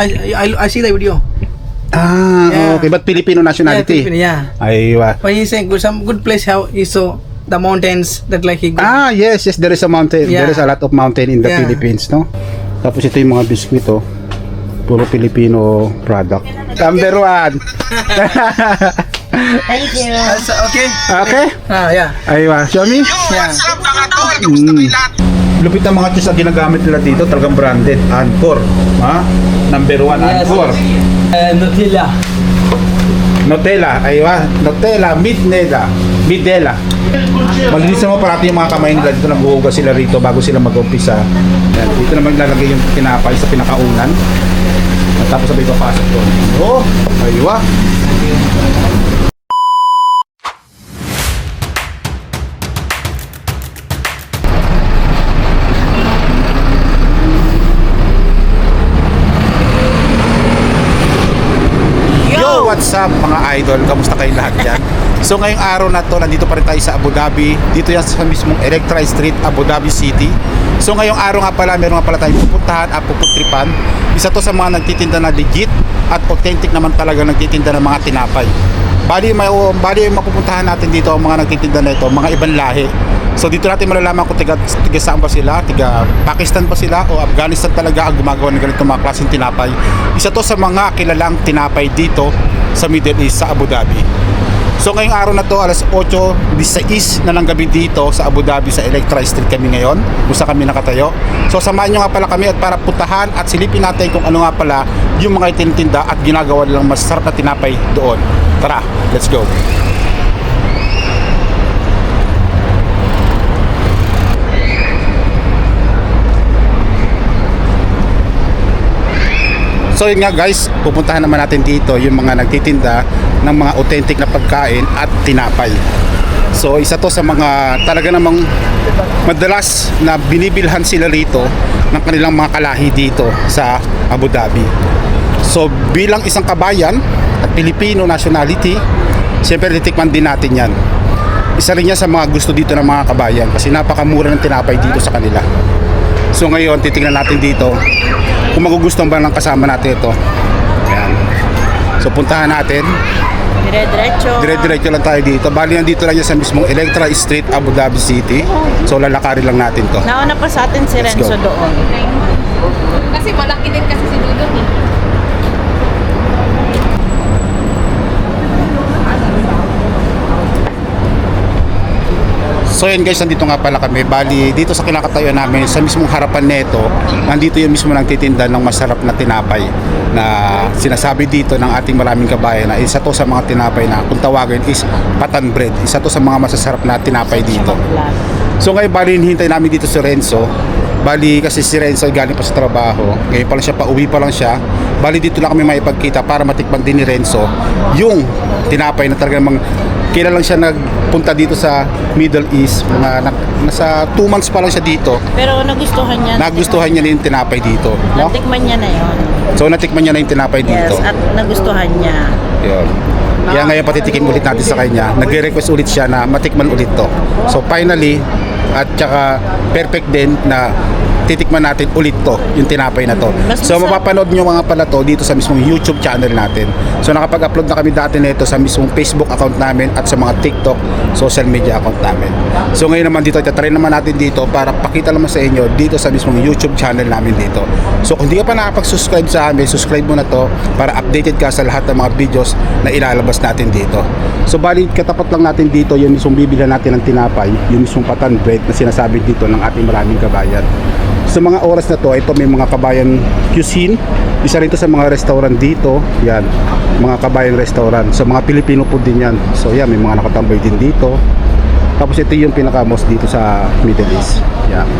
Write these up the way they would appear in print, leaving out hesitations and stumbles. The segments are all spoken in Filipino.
I see the video. Ah, okay. But Filipino nationality? Yeah. Aywa. But he's saying some good place how he saw the mountains that like he go. Ah, yes, there is a mountain. Yeah. There is a lot of mountain in the Yeah. Philippines, no? Tapos ito yung mga biskwit, oh. Puro Filipino product. Number 1. Thank you. Okay. Okay? Yeah. Aywa. Show me? Yeah. Lupit ang mga cheese na ginagamit nila dito, talagang branded. Anchor. Ha? Number 1, Anchor. Nutella. Nutella. Aywa. Nutella. Midela. Malinis naman parati yung mga kamay nila dito. Naghuhugas sila rito bago sila mag-umpisa. Yan. Dito naman lalagay yung tinapay sa pinakaunan. At tapos sabay papasok doon. Oh, aywa. What's up mga idol? Kamusta kayo lahat dyan? So ngayong araw na to, nandito pa rin tayo sa Abu Dhabi. Dito yan sa mismong Electra Street, Abu Dhabi City. So ngayong araw nga pala, meron nga pala tayong pupuntahan at pupuntripan. Isa to sa mga nagtitinda na legit at authentic naman talaga nagtitinda ng mga tinapay. Bali yung mapupuntahan natin dito, ang mga nagtitinda na ito, mga ibang lahi. So dito natin malalaman kung tiga saan ba sila, tiga Pakistan ba sila o Afghanistan talaga ang gumagawa ng ganitong mga klaseng tinapay. Isa to sa mga kilalang tinapay dito sa Middle East, sa Abu Dhabi. So ngayong araw na to, alas 8:16 na ng gabi dito sa Abu Dhabi, sa Electra Street kami ngayon, kung saan kami nakatayo. So samahan nyo nga pala kami at para puntahan at silipin natin kung ano nga pala yung mga itintinda at ginagawa nilang masarap na tinapay doon. Tara, let's go! So yun nga guys, pupuntahan naman natin dito yung mga nagtitinda ng mga authentic na pagkain at tinapay. So isa to sa mga talaga namang madalas na binibilhan sila rito ng kanilang mga kalahi dito sa Abu Dhabi. So bilang isang kabayan at Filipino nationality, siyempre titikman din natin yan. Isa rin yan sa mga gusto dito ng mga kabayan kasi napakamura ng tinapay dito sa kanila. So ngayon titingnan natin dito kung magugustuhan ba ng kasama natin ito. Ayan. So puntahan natin. Dire-diretso lang tayo dito. Bali nandito lang yan sa mismong Electra Street, Abu Dhabi City. So lalakarin lang natin to. Nauna pa sa atin si Renzo doon. Kasi malaki din kasi si Dudong eh. So yun guys, nandito nga pala kami. Bali, dito sa kinakatayo namin, sa mismong harapan nito, nandito yung mismo nagtitinda ng masarap na tinapay na sinasabi dito ng ating maraming kabayan na isa to sa mga tinapay na kung tawagin is patan bread. Isa to sa mga masasarap na tinapay dito. So ngayon, bali, hintay namin dito si Renzo. Bali, kasi si Renzo galing pa sa trabaho. Ngayon pa lang siya, pauwi pa lang siya. Bali, dito lang kami maipagkita para matikman din ni Renzo yung tinapay na talagang kailan lang siya nagpunta dito sa Middle East, nasa 2 months pa lang siya dito. Pero nagustuhan niya yung tinapay dito, no? Natikman niya na yun. So natikman niya na yung tinapay dito. Yes, at nagustuhan niya. Yun. Kaya ngayon patitikim ulit natin sa kanya. Nagre-request ulit siya na matikman ulit to. So finally, at saka perfect din na titikman natin ulit to, yung tinapay na to. So mapapanood nyo mga pala to dito sa mismong YouTube channel natin. So nakapag-upload na kami dati nito sa mismong Facebook account namin at sa mga TikTok social media account namin. So ngayon naman dito, itatry naman natin dito para pakita naman sa inyo dito sa mismong YouTube channel namin dito. So kung di ka pa nakapag-subscribe sa amin, subscribe mo na to para updated ka sa lahat ng mga videos na ilalabas natin dito. So bali, katapat lang natin dito yung mismong bibilhan natin ng tinapay, yung mismong patan bread na sinasabi dito ng ating maraming kabayan. Sa mga oras na to, ito may mga kabayan cuisine. Isa rin to sa mga restaurant dito. Yan, mga kabayan restaurant. So mga Filipino food din yan. So yan, may mga nakatambay din dito. Tapos ito yung pinaka-most dito sa Middle East. Yan.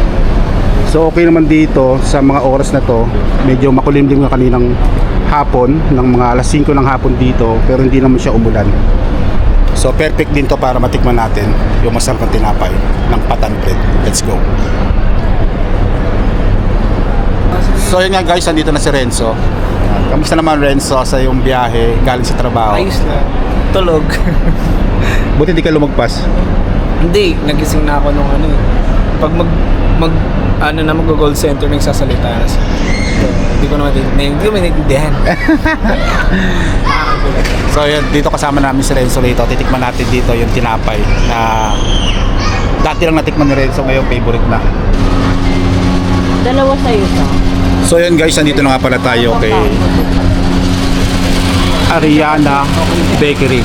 So okay naman dito sa mga oras na to. Medyo makulimlim na kaninang hapon, ng mga alas 5 ng hapon dito. Pero hindi naman siya umulan. So perfect din to para matikman natin yung masarap na tinapay ng patan bread. Let's go. So yun nga guys, nandito na si Renzo. Kamusta naman Renzo sa yung biyahe galing sa trabaho? Ayos na. Tulog. Buti di ka lumagpas. Hindi, nagising na ako nung ano. Pag mag-call center, nagsasalita na siya. Hindi ko maintindihan. So yun, dito kasama namin si Renzo rito. Titikman natin dito yung tinapay na dati lang natikman ni Renzo, ngayon favorite na. Dalawa sa'yo to. So yun guys, nandito na nga pala tayo kay Ariana Bakery.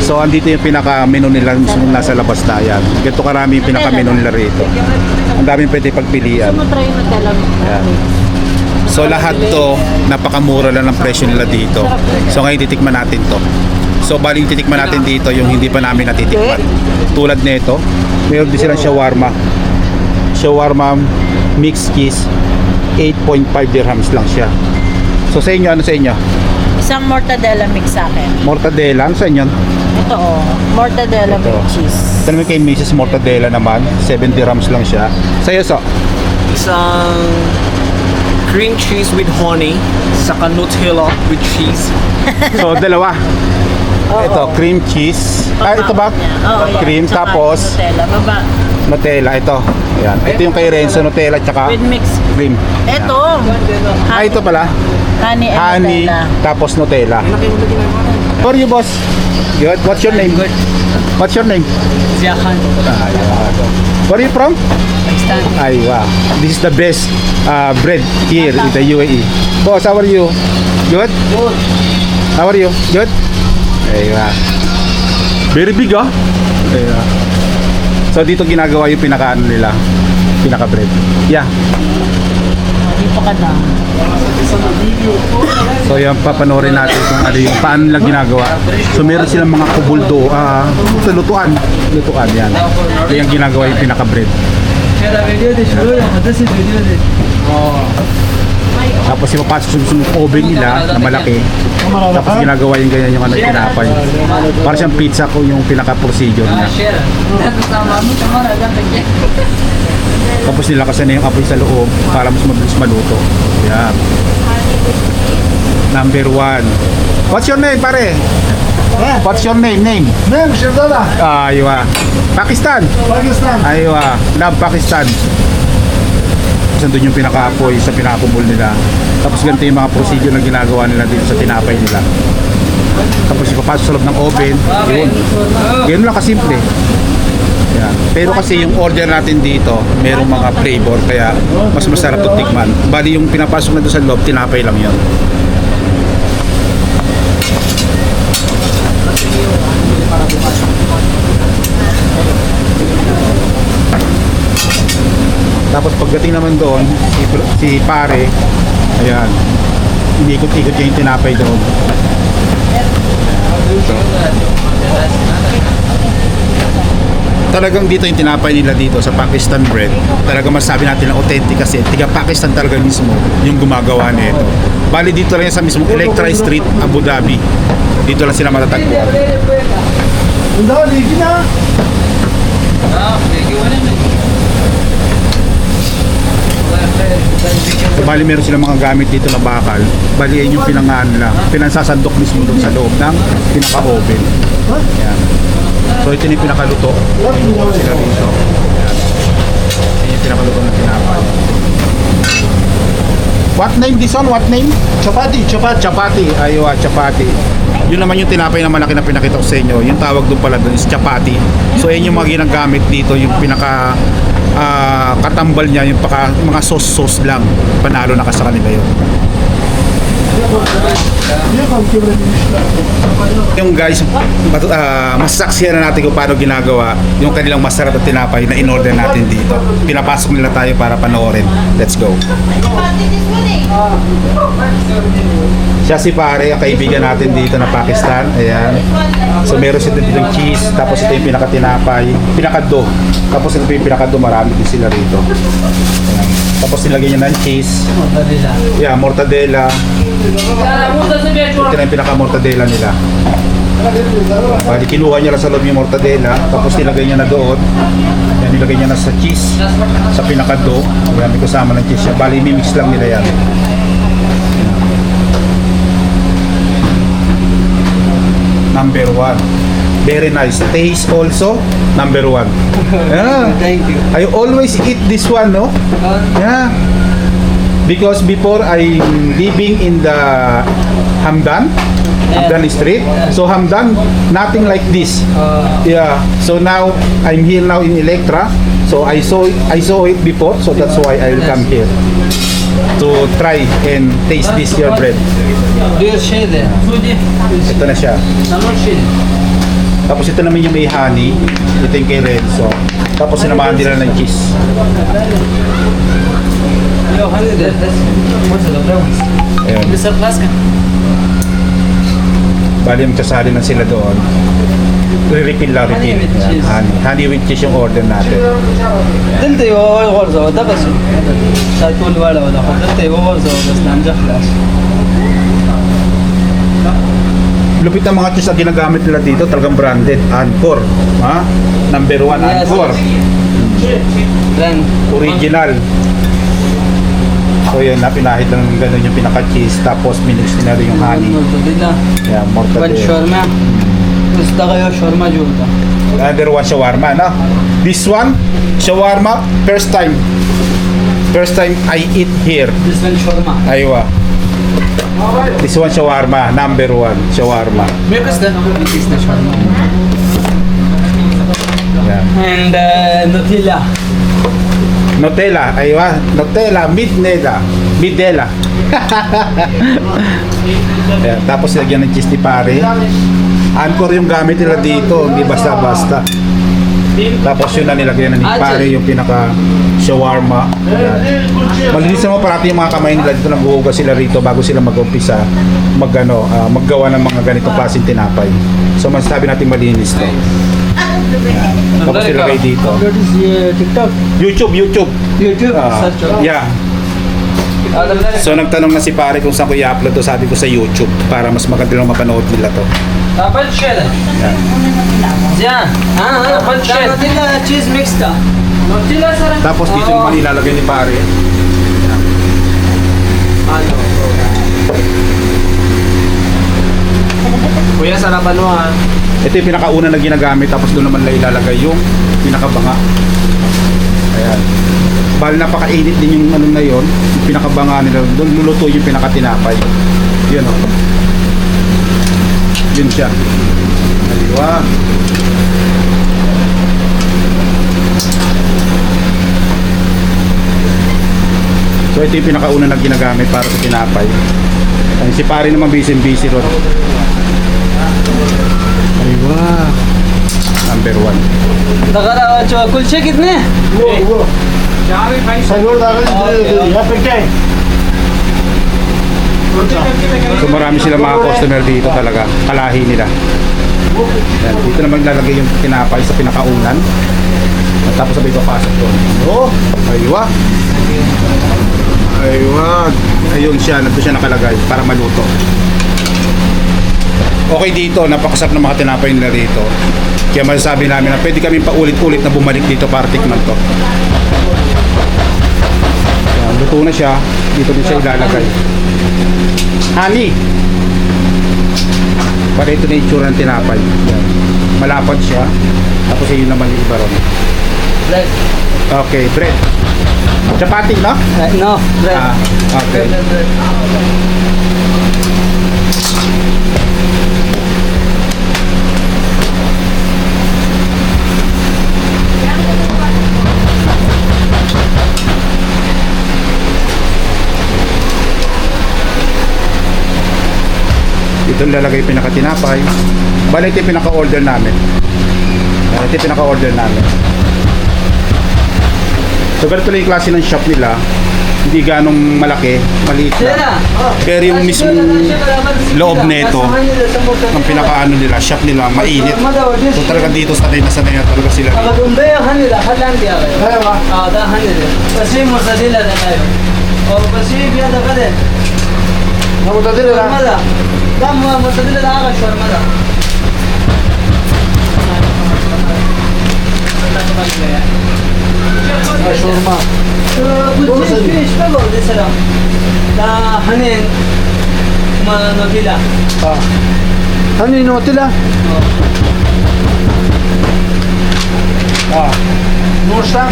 So andito yung pinaka-menu nila nasa labas na yan. Ganito karami yung pinaka-menu nila rito. Ang daming pwede pagpilian. Gusto mo try na talaga. Yan. So lahat to, napakamura lang ng presyo nila dito. So ngayon titikman natin to. So baling titikman natin dito yung hindi pa namin natitikman. Tulad nito, mayroon din silang shawarma. Shawarma mixed cheese, 8.5 dirhams lang siya. So sa inyo, ano sa inyo? Isang mortadella mix sa akin. Mortadella, ano sa inyo? Ito oh, mortadella Ito. with cheese. Ito naman kay Mrs. Mortadella naman, 7 dirhams lang siya. Sa iyo, so? Isang cream cheese with honey, saka Nutella with cheese. So dalawa. Oo. Ito, cream cheese. Ah, ito ba? Oo, yan. Cream, Tsaka tapos Nutella. Baba. Nutella, ito. Ayan. Ito yung kay Renzo, Nutella, tsaka With mix. cream. Ito. Ah, ito pala. Honey and Honey, Nutella. tapos Nutella. For you, boss. Good. What's your name? What's your name? Ziyakan. Where are you from? Aywa. This is the best bread here in the UAE. Boss, how are you? Good? Good. How are you? Good? Aywa. Very big, ah. Aywa. So, dito ginagawa yung pinaka-ano nila. Pinaka-bread. Yeah. Dito ka na. So yan, papanoorin natin kung ano yung paano nila ginagawa. So meron silang mga kubuldo, lutuan yan. So yung ginagawa yung pinaka-bread. Tapos ipapasok sa oven nila na malaki. Tapos ginagawa yung ganyan yung ano yung tinapay. Para siyang pizza ko yung pinaka-procedure niya. Tapos nilakasan na yung apoy sa loob para mas mabilis maluto. Yan. Number 1. What's your name, pare? What's your name? Name Shirdala. Aywa. Pakistan. Aywa. Love Pakistan. Tapos nandun yung pinaka-apoy sa pinaka-bubol nila. Tapos ganito yung mga procedure na ginagawa nila dito sa tinapay nila. Tapos ipapasok sa loob ng oven. Yun. Ganun lang kasimple. Yan. Pero kasi yung order natin dito, merong mga flavor kaya mas masarap ito tikman. Bali yung pinapasok na doon sa loob, tinapay lang yun. Tapos pagdating naman doon, si pare, ayan, inikot-ikot niya yung tinapay doon. So, talagang dito yung tinapay nila dito sa Pakistan bread, talagang masabi natin na authentic kasi tiga Pakistan talaga mismo yung gumagawa nito. Bali dito lang yan sa mismo Electra Street, Abu Dhabi. Dito lang sila matatagpuan. So, bali meron silang mga gamit dito na bakal. Bali yan yung pinansasandok mismo doon sa loob ng pinaka-oven. Yan. So ito yung pinakaluto. Sila rito. Yan. Yan yung pinakaluto ng tinapay. What name this one? What name? Chapati. Chapati. Aywa, chapati. Yun naman yung tinapay na malaki na pinakita ko sa inyo. Yung tawag doon pala doon is chapati. So yun yung mga ginagamit dito. Yung pinaka katambal niya. Yung mga sauce lang. Panalo na ka sa kanila yun. Yung guys, masasaksihan na natin kung paano ginagawa yung kanilang masarap na tinapay na in-order natin dito. Pinapasok nila tayo para panoorin. Let's go. Siya si pare, ang kaibigan natin dito na Pakistan. Ayan. So meron siya dito yung cheese, tapos ito yung pinaka-tinapay, pinaka-do. Tapos ito yung pinaka-do, marami din sila rito. Ayan. Tapos nilagay niya ng cheese. Yeah, mortadella. Ito na yung pinaka-mortadella nila. Bali, kinuha niya lang sa loob yung mortadella, tapos nilagay niya na doon. Yan, nilagay niya na sa cheese, sa pinaka-do. Yan, may kasama ng cheese siya. Bali, mimix lang nila yan. Number 1. Very nice. Taste also, number 1. Yeah. Thank you. I always eat this one, no? Yeah. Because before I'm living in the Hamdan Street. So Hamdan, nothing like this. Yeah. So now I'm here now in Electra. So I saw it before. So that's why I will come here to try and taste this your bread. Diyor şeyde. Ito na siya. Sanur şey. Tapos ito naman yung may honey. Ito yung kay Renzo. Tapos sinamahan nila ng cheese. Yo hani de. What's the problem? Ayun. Mr. Plaska. Bali magsasali na sila doon. Re-refill lang, refill. Honey with cheese. Honey with cheese yung order natin. دلته یو غورځو دغه څه دا ټول واړه ولا خو دلته یو غورځو بس نامجه خلاص Lupit ang mga cheese na ginagamit nila dito, talagang branded. Anchor. Ha? Number 1, Yes. Anchor. then Original. So yun, napinahit lang ng ganun yung pinaka-cheese. Tapos minix nila rin yung honey. mortadella Yeah, one mortadella. shawarma بس دغه یو شاورما جوړ ده Another one, shawarma, no? This one, shawarma, first time. First time I eat here. this one shawarma Aywa. This one, shawarma. Number 1, shawarma. This the shawarma Yeah. and Nutella Nutella, aywa. Nutella, Midnella. Yeah, tapos lagyan ng cheese ni pare. Anchor yung gamit nila dito, hindi basta-basta. Tapos yun na nilagyan na ni pare yung pinaka shawarma. Yan. Malinis naman parati yung mga kamay nila dito, naghuhugas sila rito bago sila mag-umpisa maggawa ng mga ganitong klaseng tinapay. So masasabi natin malinis to. Yan. Tapos ilagay dito. what is TikTok YouTube. YouTube Ah, search yeah. So nagtanong na si pare kung saan ko i-upload to, sabi ko sa YouTube para mas maganda lang mapanood nila to. अपन शेड Yan. ज्या हां अपन शेड Nutella cheese mix का Nutella सर Tapos dito naman ilalagay ni pare. Kuya sarapan mo ha Ito yung pinakauna na ginagamit, tapos doon naman ilalagay yung pinakabanga. Ayan. Bali napakainit din yung ano na yon, yung pinakabanga nila. Doon luluto yung pinakatinapay. Yun o. Yun siya. Aywa. So ito yung pinakauna na ginagamit para sa tinapay. Ay, si pare naman busy ron. Aywa. Number 1. दगरा जो कुलचे कितने So marami silang mga customer dito talaga. Kalahi nila. Yan. Dito naman lalagay yung tinapay sa pinakaunan. At tapos sabay papasok doon. Oh, aywa. Aywa. Ayun siya, nandun siya nakalagay para maluto. Okay dito, napakasarap ng mga tinapay nila dito. Kaya masasabi namin na pwede kami paulit-ulit na bumalik dito para tikman to. Yan, luto na siya. Dito din siya ilalagay. Honey. Para ito na yung itsura ng tinapay. Yan. Malapad siya. Tapos yun naman yung iba ron. bread Okay, bread. Chapati, no? no bread Ah, okay. Ito lalagay yung pinakatinapay. Bali ito yung pinaka-order namin. Ito yung pinaka-order namin. So ganito lang yung klase ng shop nila. Hindi ganong malaki, maliit lang. Pero yung mismong loob nito, ang pinaka-ano nila, shop nila, mainit. So talaga dito sanay na talaga sila. Umbay hani da halan diya kayo da hani da kasi mortadella da kayo o kasi biya da kade mortadella da mortadella da ka shawarma da shawarma कुछ फिश पे बोल दे सर दा हने नोटिला Honey Nutella. Ah, Nursa.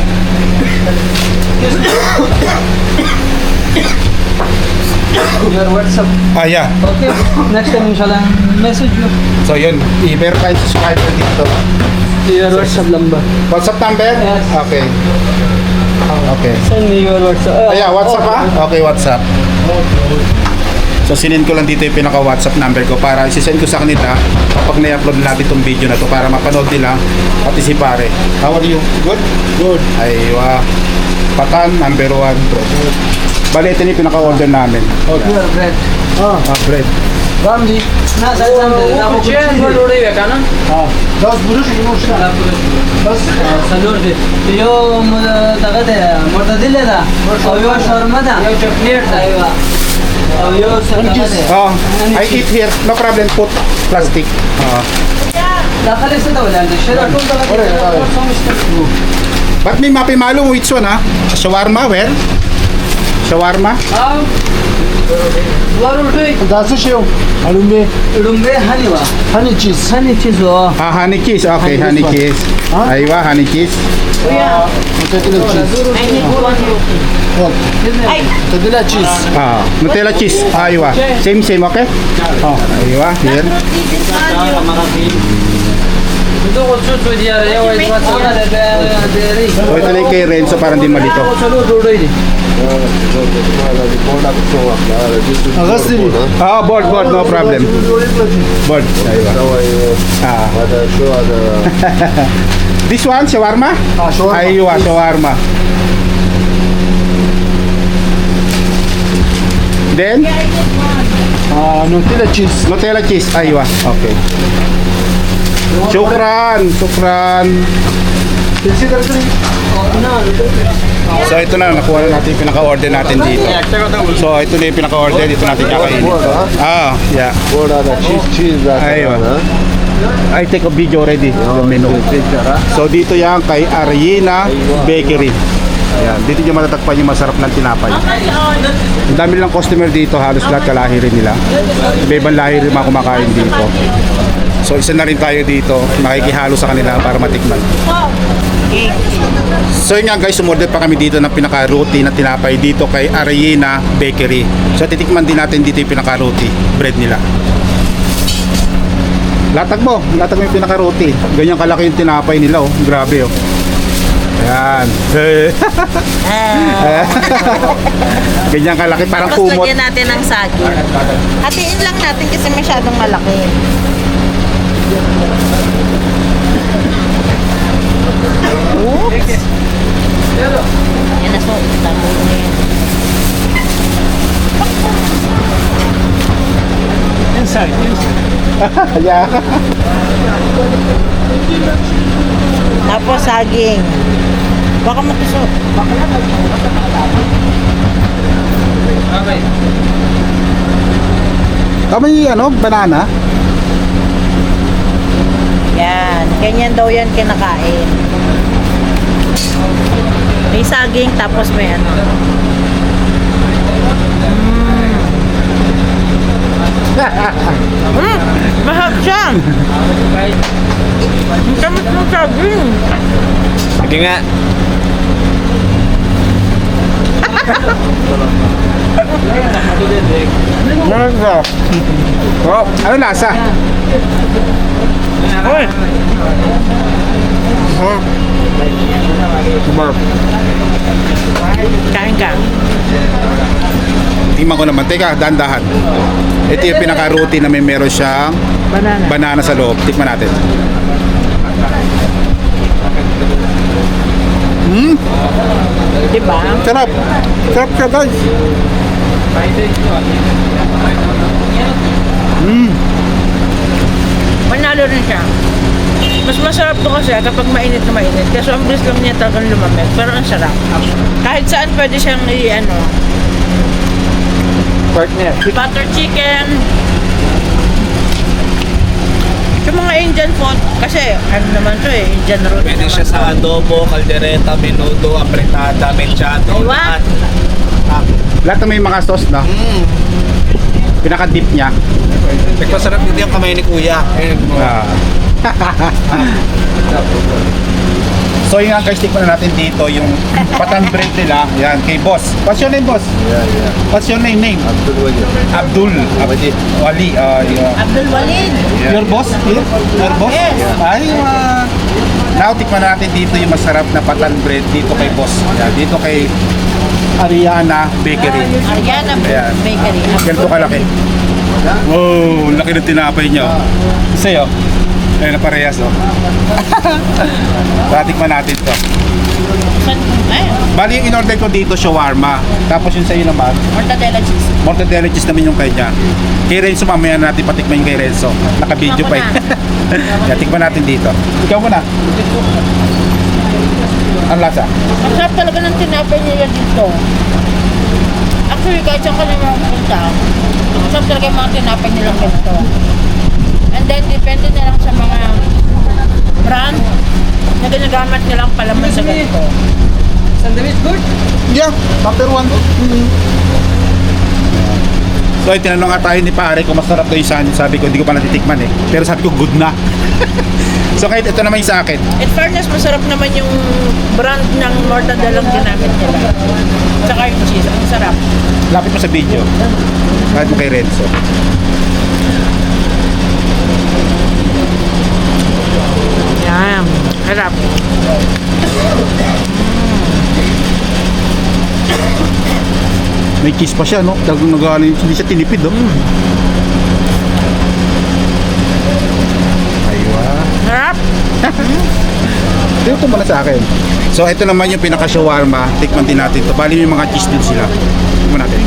Your WhatsApp. Yeah. Okay. Next time inshallah message you. So yun, i-verify yung subscriber dito. Your WhatsApp number. WhatsApp number? Yes. Okay. Okay. Send me your WhatsApp. Yeah, WhatsApp ha? Okay, WhatsApp. So sinend ko lang dito yung pinaka-WhatsApp number ko para isisend ko sa kanila kapag na-upload natin itong video na to para mapanood nila pati si pare. How are you? Good? Good. Aywa. Patan, number 1. Bali, ito yung pinaka-order namin. Okay. Your bread. Bread. Ramji. Na sasam de. Na ko chain road ಬೇಕಾ ना? Das burush yumuşak. बस सलूर दे यो तगत है मोर्तदिल था और यो शर्मा था यो चॉकलेट था और यो तगत है Oh, I eat here. No problem. Put plastic. दाखले से तो वजह शेरा टोल तगत है Ba't may mapi malum which one ha? Shawarma, where? Shawarma? वार उठे That's a show. Alumbe, डुंबे हनीवा honey cheese. हनी चीज हो Honey cheese. Okay, honey cheese. Aywa, honey cheese. Mozzarella cheese. I need one roti. What? Ay, Mozzarella cheese. Nutella cheese. Aywa. Same, okay? Aywa, here. roti this one. तो कुछ तो दिया रे वो इस बात सुना दे दे So, ito na yung kay Renzo para hindi malito. चलो डोडो ही Agastini. Board, no problem. Board. Aywa. This one, shawarma? Shawarma. Aywa, shawarma. Then, Nutella cheese. Nutella cheese. Aywa. Okay. Shukran. So ito na, nakuha na natin yung pinaka-order natin dito. So ito na yung pinaka-order, dito natin kakainin. Yeah. Aywa. I take a video already, yung menu. So dito yan kay Ariana Bakery. Ayan, dito nyo matatagpan yung masarap ng tinapay. Ang dami lang customer dito, halos lahat kalahi rin nila. Iba-ibang lahi rin mga kumakain dito. So isa na rin tayo dito, makikihalo sa kanila para matikman. So yun nga guys, umorder pa kami dito ng pinaka-roti na tinapay dito kay Ariana Bakery. So titikman din natin dito yung pinaka-roti bread nila. Latag mo yung pinaka-roti. Ganyan kalaki yung tinapay nila oh. Grabe oh. Ayan. Ganyan kalaki, parang Tapos kumot. lagyan natin ng saging. Hatiin lang natin kasi masyadong malaki. Oops. Yan na so, tamo na yan. Yeah. Tapos saging. Baka matusok. Kami banana. Yan. Ganyan daw yan kinakain. May saging tapos may ano. Mahal siya. Ang tamis ng saging. Sige nga. Oh, ano lasa? Uy. Kain ka. Tingnan ko naman. Teka, dahan-dahan. Ito yung pinaka-roti na meron siyang Banana. banana sa loob. Tikman natin. Diba? Sarap. Sarap siya guys. Manalo rin siya. Mas masarap to kasi kapag mainit na mainit. Kasi ang bilis lang niya talagang lumamig. Pero ang sarap. Kahit saan pwede siyang Partner. butter chicken. Yung mga Indian food, kasi ano naman to Indian root Pwede naman. siya sa adobo, caldereta, menudo, apretada, mechado, Aywa. lahat. Lahat na may mga sauce na. Pinaka-dip niya. Nagpasarap dito yung kamay ni Kuya. Ayun mo. So yung guys, tikman na natin dito yung patan bread nila. Yan, kay boss. What's your name, boss? Yeah, yeah. What's your name? Abdul Wali. Abdul. Wali. Abdul Walid. Your boss? Your boss? Yes. Ay, now, tikman na natin dito yung masarap na patan bread dito kay boss. Yan, dito kay Ariana Bakery. Ariana Ayan. Bakery. Ganito kalaki. Wow, laki ng tinapay niya. Sa'yo. Ayun na parehas, oh. Tikman natin to. Bali, yung in-order ko dito, shawarma. Tapos yung sa'yo naman, Mortadella cheese. mortadella cheese naman yung kanya. Kay Renzo, mamaya natin patikman yung kay Renzo. Naka-video pa eh. Yan, tikman natin dito. Ikaw muna. Ang lasa? Ang sarap talaga ng tinapay nila dito. Actually, kahit saan ka naman pupunta, ang sarap talaga yung mga tinapay nilang ganito. And then, depende na lang sa mga brand na ginagamit nilang palaman sa ganito. Sandwich good? Yeah, number one. So, tinanong nga tayo ni pare kung masarap daw yung sandwich. Sabi ko, hindi ko pa natitikman eh. Pero sabi ko, good na. So, kahit ito naman yung sa akin. In fairness, masarap naman yung brand ng mortadella ang ginamit nila. Tsaka yung cheese, ang sarap. Lapit mo sa video. Kahit mo kay Renzo. Yan, sarap. May cheese pa siya, no? Talagang nagaling, hindi siya tinipid, no? Aywa. Sarap. Ito muna sa akin. So, ito naman yung pinaka-shawarma. Tikman din natin to. Bali, may mga cheese din sila. Tikman natin.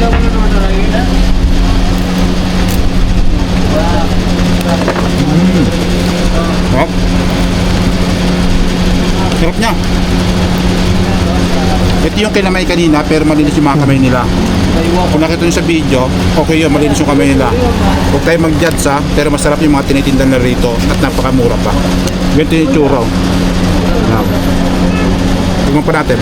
Sarap. Sarap niya. Ito yung kinamay kanina, pero malinis yung mga kamay nila. Kung nakita nyo sa video, okay yun, malinis yung kamay nila. Huwag tayo mag-judge ha, pero masarap yung mga tinitindan na rito at napakamura pa. Ganito yung churro. Now, tingnan pa natin.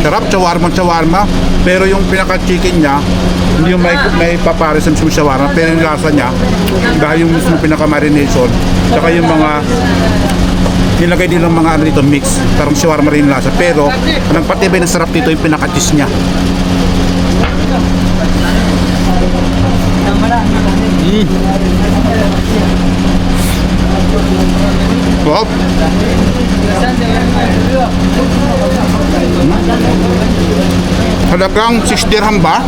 Sarap, shawarma. Pero yung pinaka-chicken niya, hindi yung may papares sa shawarma, pero yung lasa niya, dahil yung mismo pinaka-marination, saka yung mga nilagay din ng mga ano dito, mix, parang shawarma rin yung lasa. Pero, ang patibay na sarap dito yung pinaka-cheese niya. Wow. Halagang 6 dirham ba?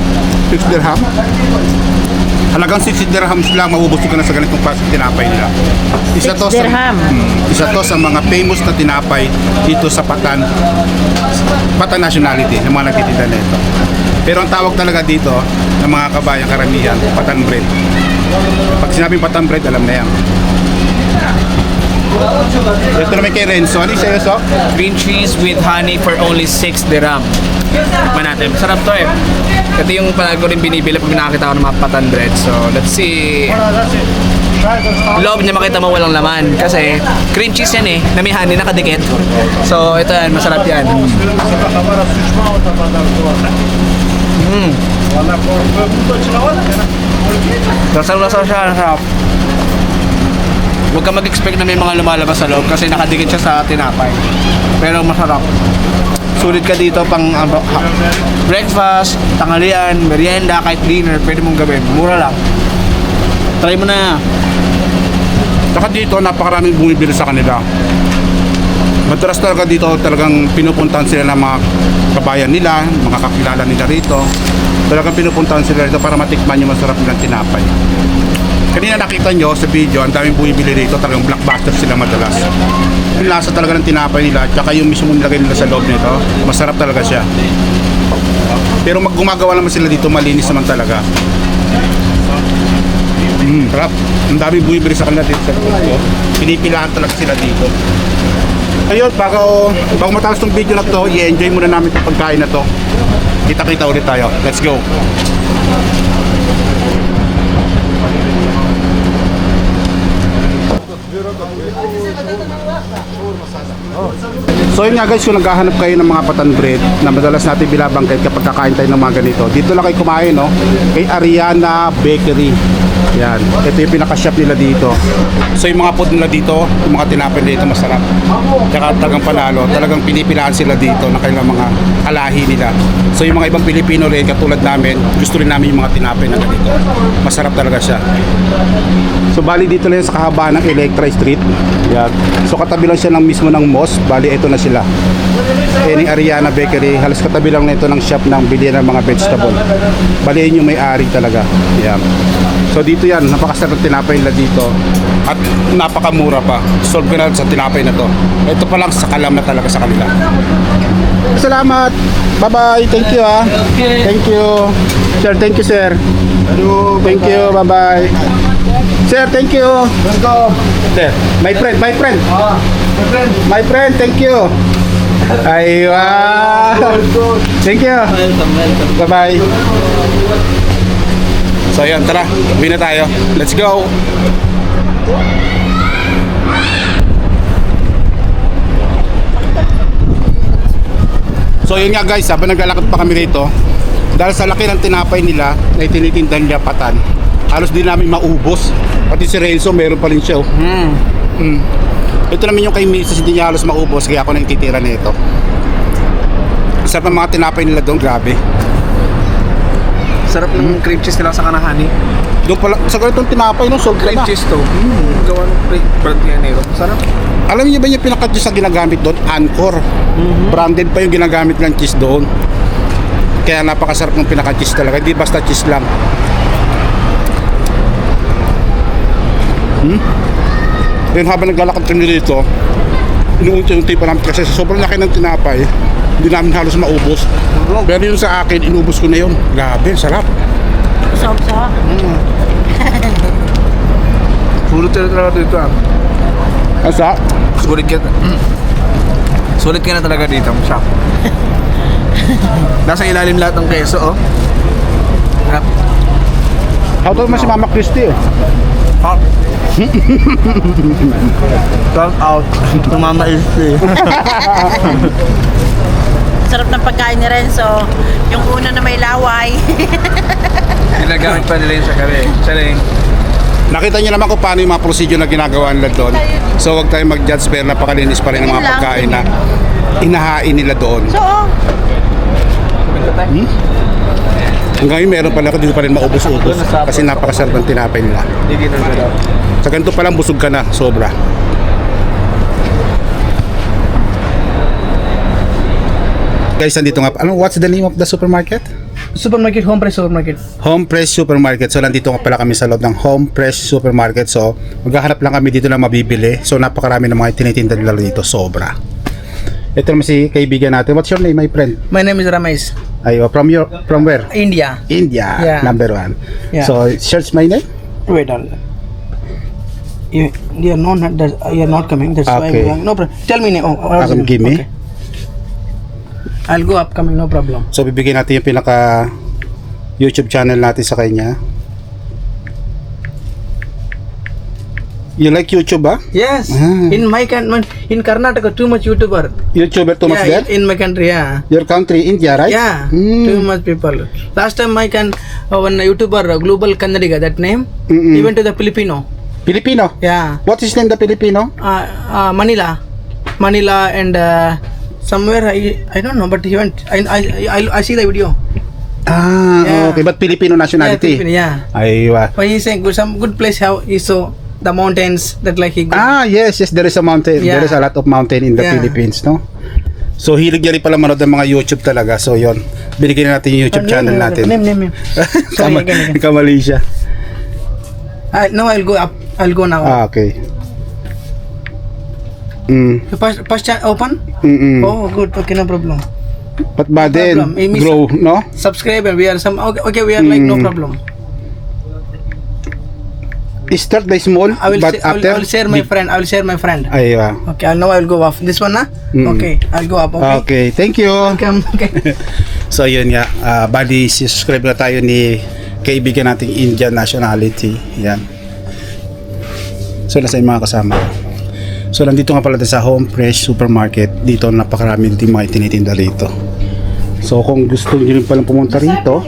6 dirham? Halagang 60 dirhams lang, mabubusog ka na sa ganitong klaseng tinapay nila. Isa to 6 dirham. Isa to sa mga famous na tinapay dito sa Patan nationality, ng mga nagtitinda nito. Pero ang tawag talaga dito ng mga kabayan karamihan, Patan bread. Pag sinabing Patan bread, alam na yan. Ito naman kay Renzo. Ano yung sa'yo, so? Green cheese with honey for only 6 dirham. Tikman natin. Masarap to eh. Ito yung palagi ko rin binibili pag nakakita ko ng mga patan bread. So, let's see. Loob niya makita mo walang laman. Kasi cream cheese yan eh. Na may honey nakadikit. So, ito yan. Masarap yan. Lasang-lasa siya. Masarap. Huwag ka mag-expect na may mga lumalabas sa loob kasi nakadikit siya sa tinapay. Pero masarap. Sulit ka dito pang breakfast, tanghalian, merienda, kahit dinner, pwede mong gawin. Mura lang. Try mo na. Saka dito, napakaraming bumibili sa kanila. Madalas talaga dito, talagang pinupuntahan sila ng mga kabayan nila, mga kakilala nila rito. Talagang pinupuntahan sila rito para matikman yung masarap nilang tinapay. Kanina nakita nyo sa video, ang daming bumibili rito, talagang blockbuster sila madalas. Yung lasa talaga ng tinapay nila, tsaka yung mismo nilagay nila sa loob nito, masarap talaga siya. Pero gumagawa naman sila dito, malinis naman talaga. Sarap. Ang daming bumibili sa kanila dito sa video. Pinipilahan talaga sila dito. Ayun, bago matapos tong video na to, i-enjoy muna namin itong pagkain na to. Kita-kita ulit tayo. Let's go! So yun nga guys, kung naghahanap kayo ng mga patan bread na madalas natin binabangkit kapag kakain tayo ng mga ganito, dito lang kayo kumain, no? Kay Ariana Bakery. Yan, ito yung pinaka-shop nila dito. So yung mga food nila dito, yung mga tinapay dito masarap. Tsaka talagang panalo, talagang pinipilaan sila dito ng kanilang mga alahi nila. So yung mga ibang Pilipino rin katulad namin, gusto rin namin yung mga tinapay na ganito. Masarap talaga siya. So bali dito lang sa kahabaan ng Electra Street. Yan. So katabi lang siya ng mismo ng mosque. Bali ito na sila. Ni Ariana Bakery, halos katabi lang nito ng shop ng bilihan ng mga vegetable. Bali yun yung may-ari talaga. Yan. So dito yan, napakasarap ng tinapay nila dito. At napakamura pa. Solve ko na sa tinapay na to. Ito pa lang sakalam na talaga sa kanila. Salamat. Bye-bye. Thank you ah. Thank you. Sir, thank you sir. Thank you. Bye-bye. Sir, thank you. Welcome. Sir, my friend. My friend, thank you. Aywa. Thank you. Bye-bye. So ayan, tara, uwi na tayo. Let's go! So yun nga guys, habang naglalakad pa kami rito, dahil sa laki ng tinapay nila na itinitindan niya patan, halos di namin maubos. Pati si Renzo, meron pa rin siya. Ito naman yung kay Mrs. Hindi niya halos maubos, kaya ako nang titira na ito. Sarap ng mga tinapay nila doon, grabe. Sarap ng cream cheese nila sa kanahani. Doon pala, sa ganitong tinapay, no, sold ka Cream na. cheese to. Gawa ng brand niya nito. Sarap. Alam niyo ba yung pinaka-cheese na ginagamit doon? Anchor. Branded pa yung ginagamit ng cheese doon. Kaya napakasarap ng pinaka-cheese talaga. Hindi basta cheese lang. Then habang naglalakad kami dito, inuunti-unti pa namin kasi sobrang laki ng tinapay. Hindi namin halos maubos. Pero yung sa akin, inubos ko na yun. Grabe, sarap. Sarap. Puro talaga dito ah. Asa? Sulit ka. Sulit ka na talaga dito. Shop. Nasa ilalim lahat ng keso oh. Sarap. How to naman si Mama Christy eh. Hot. Shout out to Mama Christy. Sarap ng pagkain ni Renzo. Yung una na may laway. Ginagamit pa nila yun sa kare. Saling. Nakita niyo naman kung paano yung mga procedure na ginagawa nila doon. So huwag tayong mag-judge, pero napakalinis pa rin ng mga pagkain na inahain nila doon. So, Hanggang ngayon meron pala dito pa rin maubos-ubos kasi napakasarap ng tinapay nila. Hindi na sarap. Sa ganito pa lang busog ka na, sobra. Guys, nandito nga. What's the name of the supermarket? Supermarket, home price supermarket. Home Fresh Supermarket. So nandito nga pala kami sa loob ng Home Fresh Supermarket. So maghahanap lang kami dito na mabibili. So napakarami ng mga tinitinda nila dito, sobra. Ito naman si kaibigan natin. What's your name, my friend? My name is Ramesh. Ayo, from where? India. India, Yeah. number 1. Yeah. So search my name. Wait on. You are not coming. That's why. Okay. No problem. Tell me name. What's the name? Give me. Okay. I'll go upcoming. No problem. So bibigyan natin yung pinaka YouTube channel natin sa kanya. You like YouTube, ah? Yes. Ah. In my country, in Karnataka, too much YouTuber. YouTuber too much Yeah, there? in my country, yeah. Your country, India, right? Yeah, Mm. too much people. Last time one YouTuber, Global Kannadiga, that name, he went to the Filipino. Filipino? Yeah, What is name the Filipino? Manila, and somewhere I don't know, but he went. I see the video. Ah, Yeah. okay. But Filipino nationality? Yeah, Aywa. but he's saying some good place. How is so the mountains that like he. Go. Yes, there is a mountain. Yeah. There is a lot of mountain in the Yeah. Philippines, no? So hilig niya rin pala manood ng mga YouTube talaga. So yon, binigyan natin yung YouTube channel natin. Name. Sorry, again. Kamali siya. Now I'll go up. I'll go now. Okay. First open. Oh, good. Okay, no problem. But ba then, problem. grow, no? Subscribe and we are some. Okay, we are like no problem. Start by small, I will, but I will share my friend. I will share my friend. Aywa. Okay, now I will go off. This one, na? Okay, I'll go up. Okay. Okay, thank you. Welcome. Okay. So yun nga, bali subscribe na tayo ni kaibigan nating Indian nationality. Yan. So nasa yung mga kasama. So nandito nga pala tayo sa Home Fresh Supermarket. Dito napakarami din mga tinitinda rito. So kung gusto niyo rin palang pumunta rito,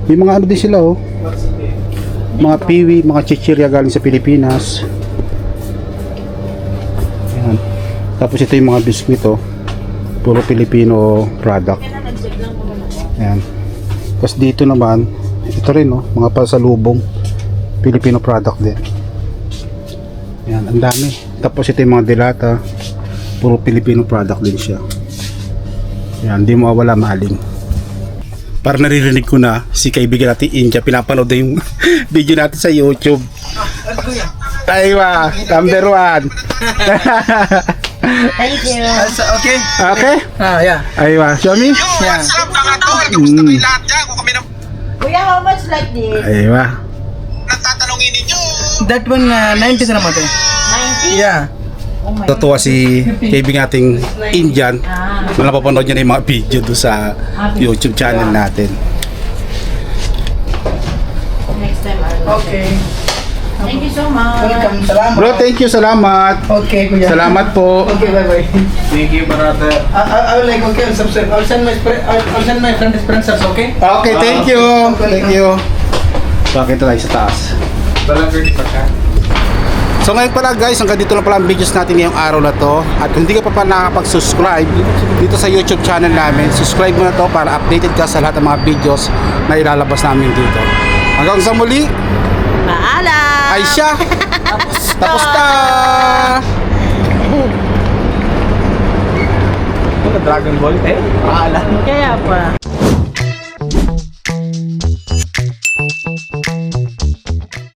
may mga ano din sila oh. Mga piwi, mga chichirya galing sa Pilipinas. Ayan. Tapos ito yung mga biskwit oh. Puro Filipino product. Ayan. Tapos dito naman, ito rin oh, mga pasalubong Filipino product din. Ayan, ang dami. Tapos ito yung mga dilata, puro Filipino product din siya. Ayan, di mawawala maling. Para naririnig ko na si kaibigan natin India, pinapanood na yung video natin sa YouTube. Aywa, number 1. Thank you. Okay? Okay? Yeah. Aywa, show me? Yeah. Kuya, how much like this? Aywa. That one, 90 na mate. 90? Yeah. Totoo si kaibigan nating Indian na napapanood niya na yung mga video doon sa YouTube channel natin. Next time I will. Okay. Thank you so much. Welcome. Salamat. Bro, thank you, salamat. Okay, kuya. Salamat po. Okay, bye-bye. Thank you, brother. I will like, okay, I'll subscribe. I'll send my friend friends, okay? Okay, thank you. Thank you. Bakit tayo sa taas? So ngayon pala guys, hanggang dito lang pala ang videos natin ngayong araw na to. At kung hindi ka pa nakakapag-subscribe dito sa YouTube channel namin, subscribe mo na to para updated ka sa lahat ng mga videos na ilalabas namin dito. Hanggang sa muli, Paalam! ay siya! Tapos na! Dragon Ball, eh? Paala. Kaya pa.